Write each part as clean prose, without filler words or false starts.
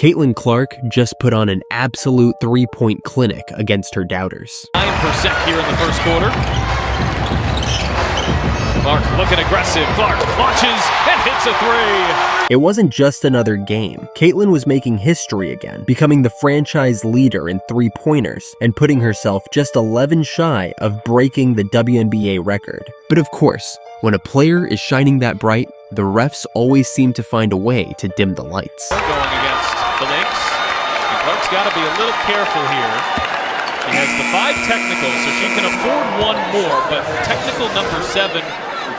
Caitlyn Clark just put on an absolute three-point clinic against her doubters. 9% here in the first quarter. Clark looking aggressive. Clark launches and hits a three. It wasn't just another game. Caitlyn was making history again, becoming the franchise leader in three-pointers and putting herself just 11 shy of breaking the WNBA record. But of course, when a player is shining that bright, the refs always seem to find a way to dim the lights. Going against the Lynx. And Clark's got to be a little careful here. She has the 5 technicals, so she can afford one more, but technical number 7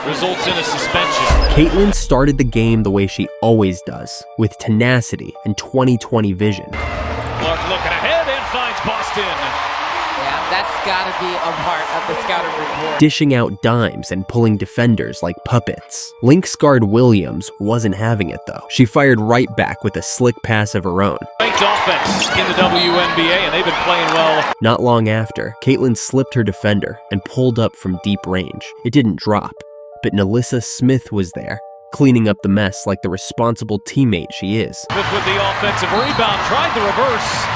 results in a suspension. Caitlyn started the game the way she always does, with tenacity and 20/20 vision. Clark looking ahead and finds Boston. Yeah, that's gotta be a part of the scouting report. Dishing out dimes and pulling defenders like puppets. Lynx guard Williams wasn't having it though. She fired right back with a slick pass of her own. Ranked offense in the WNBA, and they've been playing well. Not long after, Caitlyn slipped her defender and pulled up from deep range. It didn't drop, but Nalissa Smith was there, cleaning up the mess like the responsible teammate she is. Smith with the offensive rebound, tried the reverse.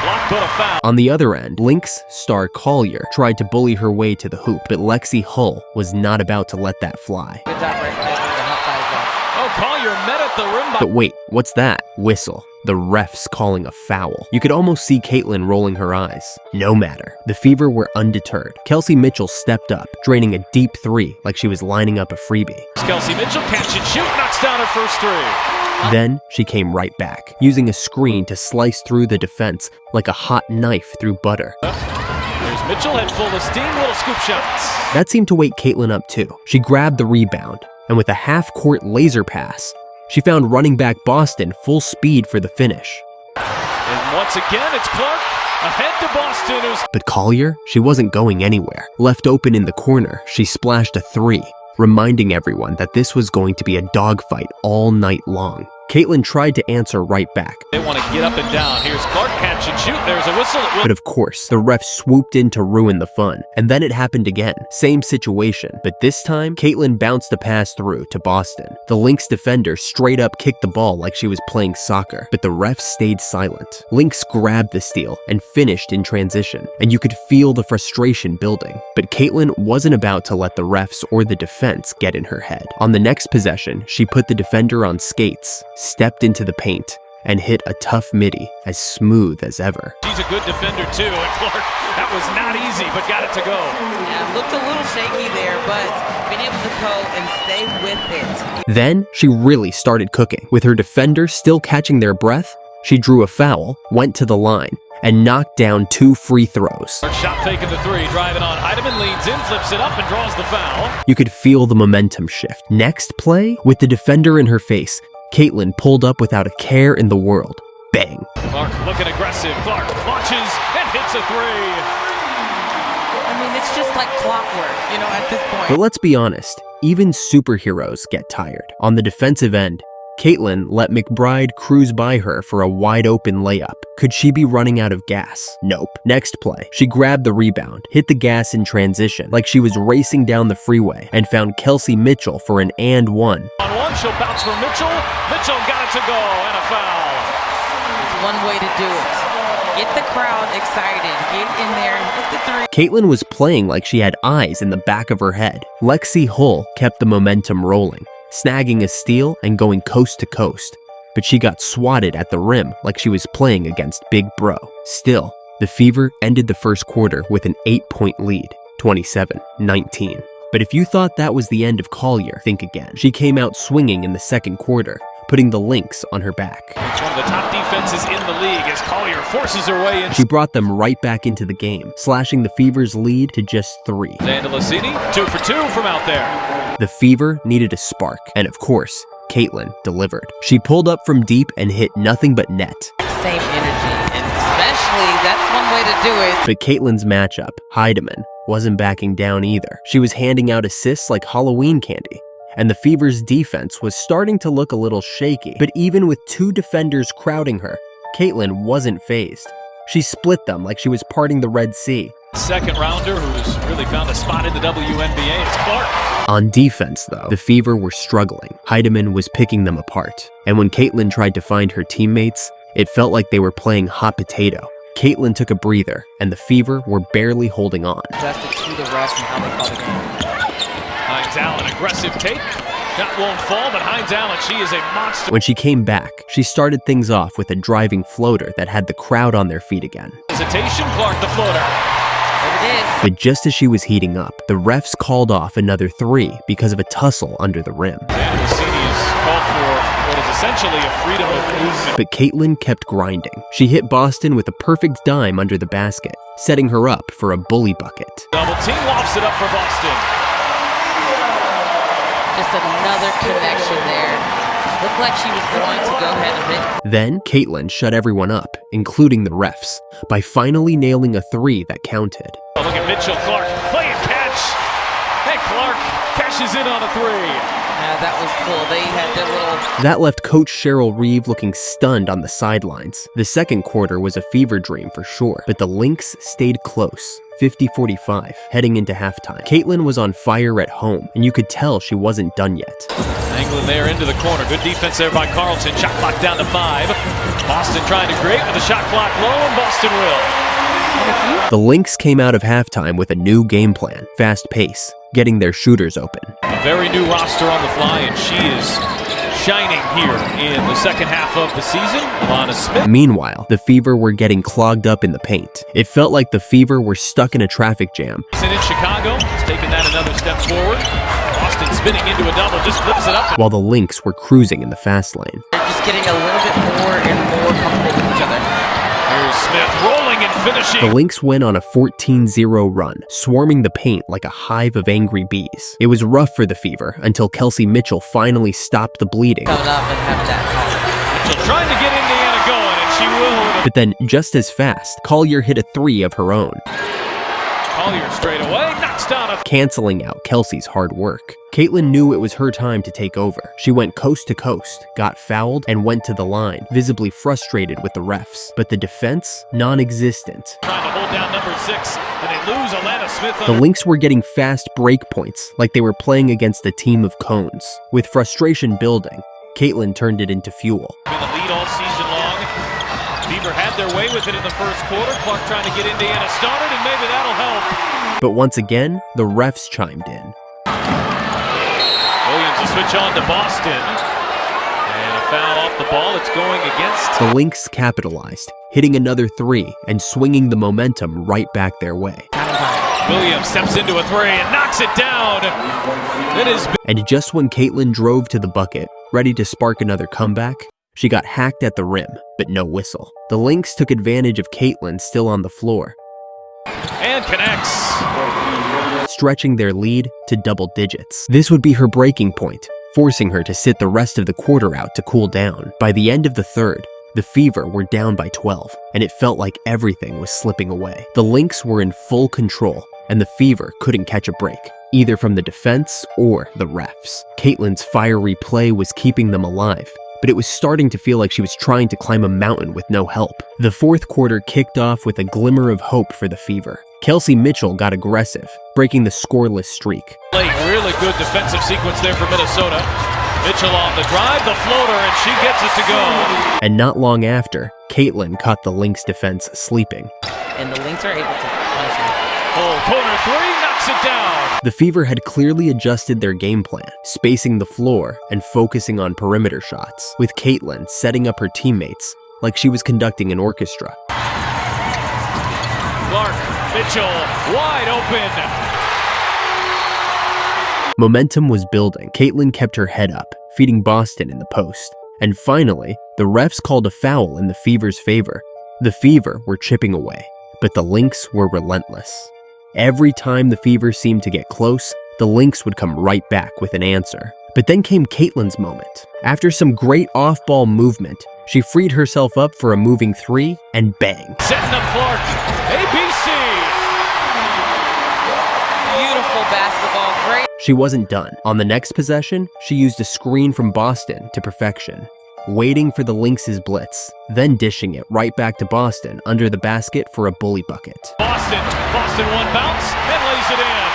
Block but a foul. On the other end, Lynx star Collier tried to bully her way to the hoop, but Lexi Hull was not about to let that fly. Good job recognizing the hot side zone. Oh, Collier met at the rim. But wait, what's that? Whistle. The ref's calling a foul. You could almost see Caitlyn rolling her eyes. No matter. The Fever were undeterred. Kelsey Mitchell stepped up, draining a deep 3 like she was lining up a freebie. Kelsey Mitchell catch and shoot, knocks down her first 3. Then she came right back, using a screen to slice through the defense like a hot knife through butter. There's Mitchell, head full of steam, little scoop shots. That seemed to wake Caitlyn up too. She grabbed the rebound, and with a half-court laser pass, she found running back Boston full speed for the finish. And once again, it's Clark ahead to Boston. But Collier, she wasn't going anywhere. Left open in the corner, she splashed a 3, reminding everyone that this was going to be a dogfight all night long. Caitlyn tried to answer right back. They want to get up and down. Here's Clark, catch and shoot. There's a whistle. But of course, the ref swooped in to ruin the fun. And then it happened again. Same situation. But this time, Caitlyn bounced a pass through to Boston. The Lynx defender straight up kicked the ball like she was playing soccer. But the ref stayed silent. Lynx grabbed the steal and finished in transition. And you could feel the frustration building. But Caitlyn wasn't about to let the refs or the defense get in her head. On the next possession, she put the defender on skates, stepped into the paint, and hit a tough midi as smooth as ever. She's a good defender too, and Clark, that was not easy, but got it to go. Yeah, looked a little shaky there, but being able to go and stay with it. Then she really started cooking. With her defender still catching their breath, she drew a foul, went to the line, and knocked down 2 free throws. Shot faking the 3, driving on. Heidemann leads in, flips it up, and draws the foul. You could feel the momentum shift. Next play, with the defender in her face, Caitlyn pulled up without a care in the world. Bang. Clark looking aggressive. Clark launches and hits a 3. I mean, it's just like clockwork, at this point. But let's be honest, even superheroes get tired. On the defensive end, Caitlyn let McBride cruise by her for a wide-open layup. Could she be running out of gas? Nope. Next play, she grabbed the rebound, hit the gas in transition like she was racing down the freeway, and found Kelsey Mitchell for an and 1. On 1, she'll bounce for Mitchell. Mitchell got it to go, and a foul. It's one way to do it. Get the crowd excited. Get in there, hit the 3. Caitlyn was playing like she had eyes in the back of her head. Lexi Hull kept the momentum rolling, snagging a steal and going coast to coast. But she got swatted at the rim like she was playing against Big Bro. Still, the Fever ended the first quarter with an 8-point lead, 27-19. But if you thought that was the end of Collier, think again. She came out swinging in the second quarter, putting the Lynx on her back. It's one of the top defenses in the league as Collier forces her way in. She brought them right back into the game, slashing the Fever's lead to just 3. Zandalicini, 2 for 2 from out there. The Fever needed a spark, and of course, Caitlyn delivered. She pulled up from deep and hit nothing but net. Same energy, and especially that's one way to do it. But Caitlyn's matchup, Heidemann, wasn't backing down either. She was handing out assists like Halloween candy. And the Fever's defense was starting to look a little shaky. But even with 2 defenders crowding her, Caitlyn wasn't fazed. She split them like she was parting the Red Sea. Second rounder who's really found a spot in the WNBA is Clark. On defense, though, the Fever were struggling. Heidemann was picking them apart. And when Caitlyn tried to find her teammates, It felt like they were playing hot potato. Caitlyn took a breather, and the Fever were barely holding on. Adjusted to the refs and how they call the game. Hines Allen, aggressive take. That won't fall, but Hines Allen, she is a monster. When she came back, she started things off with a driving floater that had the crowd on their feet again. Hesitation, Clark the floater. There it is. But just as she was heating up, the refs called off another 3 because of a tussle under the rim. And Rossini's called for what is essentially a freedom of movement. But Caitlyn kept grinding. She hit Boston with a perfect dime under the basket, setting her up for a bully bucket. Double team lofts it up for Boston. Just another connection there. Looked like she was going to go ahead and hit. Then, Caitlyn shut everyone up, including the refs, by finally nailing a 3 that counted. Oh, look at Mitchell Clark playing catch. Hey, Clark cashes in on a 3. That was cool. They had their little... That left Coach Sheryl looking stunned on the sidelines. The second quarter was a fever dream for sure, but the Lynx stayed close. 50-45, heading into halftime. Caitlyn was on fire at home, and you could tell she wasn't done yet. Angling there into the corner. Good defense there by Carlton. Shot clock down to 5. Boston trying to create with the shot clock low, and Boston will. The Lynx came out of halftime with a new game plan, fast pace, getting their shooters open. A very new roster on the fly, and she is shining here in the second half of the season. Alana Smith. Meanwhile, the Fever were getting clogged up in the paint. It felt like the Fever were stuck in a traffic jam. In Chicago, has taken that another step forward. Boston spinning into a double, just flips it up. While the Lynx were cruising in the fast lane. They're just getting a little bit more and more comfortable with each other. Here's Smith rolling and finishing. The Lynx went on a 14-0 run, swarming the paint like a hive of angry bees. It was rough for the Fever until Kelsey Mitchell finally stopped the bleeding. Coming up and have that call. Mitchell trying to get Indiana going, and she will. But then, just as fast, Collier hit a 3 of her own. Collier straight away, knocks down a... Canceling out Kelsey's hard work. Caitlyn knew it was her time to take over. She went coast to coast, got fouled, and went to the line, visibly frustrated with the refs. But the defense? Non-existent. Trying to hold down number 6, and they lose Alana Smith. The Lynx were getting fast break points, like they were playing against a team of cones. With frustration building, Caitlyn turned it into fuel. Been the lead all season long. Fever had their way with it in the first quarter. Clark trying to get Indiana started, and maybe that'll help. But once again, the refs chimed in. Williams will switch on to Boston. And a foul off the ball. It's going against. The Lynx capitalized, hitting another 3 and swinging the momentum right back their way. Williams steps into a 3 and knocks it down. It is. And just when Caitlyn drove to the bucket, ready to spark another comeback, she got hacked at the rim, but no whistle. The Lynx took advantage of Caitlyn still on the floor. And connects. Stretching their lead to double digits. This would be her breaking point, forcing her to sit the rest of the quarter out to cool down. By the end of the third, the Fever were down by 12, and it felt like everything was slipping away. The Lynx were in full control, and the Fever couldn't catch a break, either from the defense or the refs. Caitlyn's fiery play was keeping them alive, but it was starting to feel like she was trying to climb a mountain with no help. The fourth quarter kicked off with a glimmer of hope for the Fever. Kelsey Mitchell got aggressive, breaking the scoreless streak. Really good defensive sequence there for Minnesota. Mitchell on the drive, the floater, and she gets it to go. And not long after, Caitlyn caught the Lynx defense sleeping. And the Lynx are able to punish her. Oh, corner 3, knocks it down. The Fever had clearly adjusted their game plan, spacing the floor and focusing on perimeter shots, with Caitlyn setting up her teammates like she was conducting an orchestra. Clark, Mitchell, wide open. Momentum was building. Caitlyn kept her head up, feeding Boston in the post. And finally, the refs called a foul in the Fever's favor. The Fever were chipping away, but the Lynx were relentless. Every time the Fever seemed to get close, the Lynx would come right back with an answer. But then came Caitlyn's moment. After some great off-ball movement, she freed herself up for a moving 3, and bang. Setting up Clark, ABC. Beautiful basketball, great. She wasn't done. On the next possession, she used a screen from Boston to perfection, waiting for the Lynx's blitz, then dishing it right back to Boston under the basket for a bully bucket. Boston one bounce, and lays it in.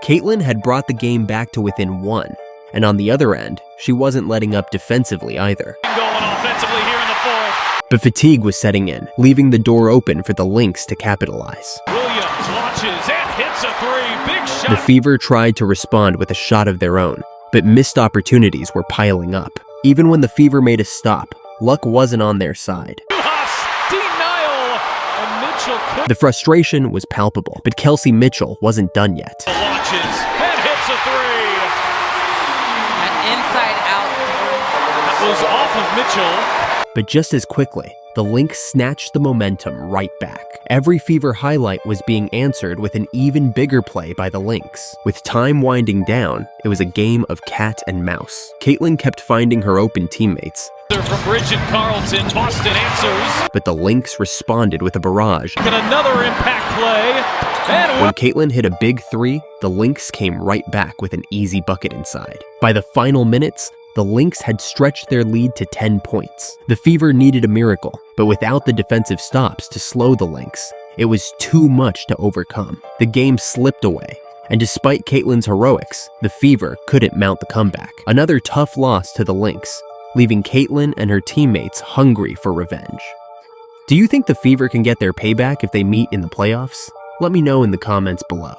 Caitlyn had brought the game back to within 1, and on the other end, she wasn't letting up defensively either. Going offensively here in the fourth. But fatigue was setting in, leaving the door open for the Lynx to capitalize. Williams launches and hits a three. Big shot. The Fever tried to respond with a shot of their own, but missed opportunities were piling up. Even when the Fever made a stop, luck wasn't on their side. Denial, and Mitchell could. The frustration was palpable, but Kelsey Mitchell wasn't done yet. Launches and hits a three. An inside out. That was off of Mitchell. But just as quickly, the Lynx snatched the momentum right back. Every Fever highlight was being answered with an even bigger play by the Lynx. With time winding down, it was a game of cat and mouse. Caitlyn kept finding her open teammates, From Bridget Carlton, Boston answers. but the Lynx responded with a barrage. And another impact play. And When Caitlyn hit a big three, the Lynx came right back with an easy bucket inside. By the final minutes, the Lynx had stretched their lead to 10 points. The Fever needed a miracle, but without the defensive stops to slow the Lynx, it was too much to overcome. The game slipped away, and despite Caitlyn's heroics, the Fever couldn't mount the comeback. Another tough loss to the Lynx, leaving Caitlyn and her teammates hungry for revenge. Do you think the Fever can get their payback if they meet in the playoffs? Let me know in the comments below.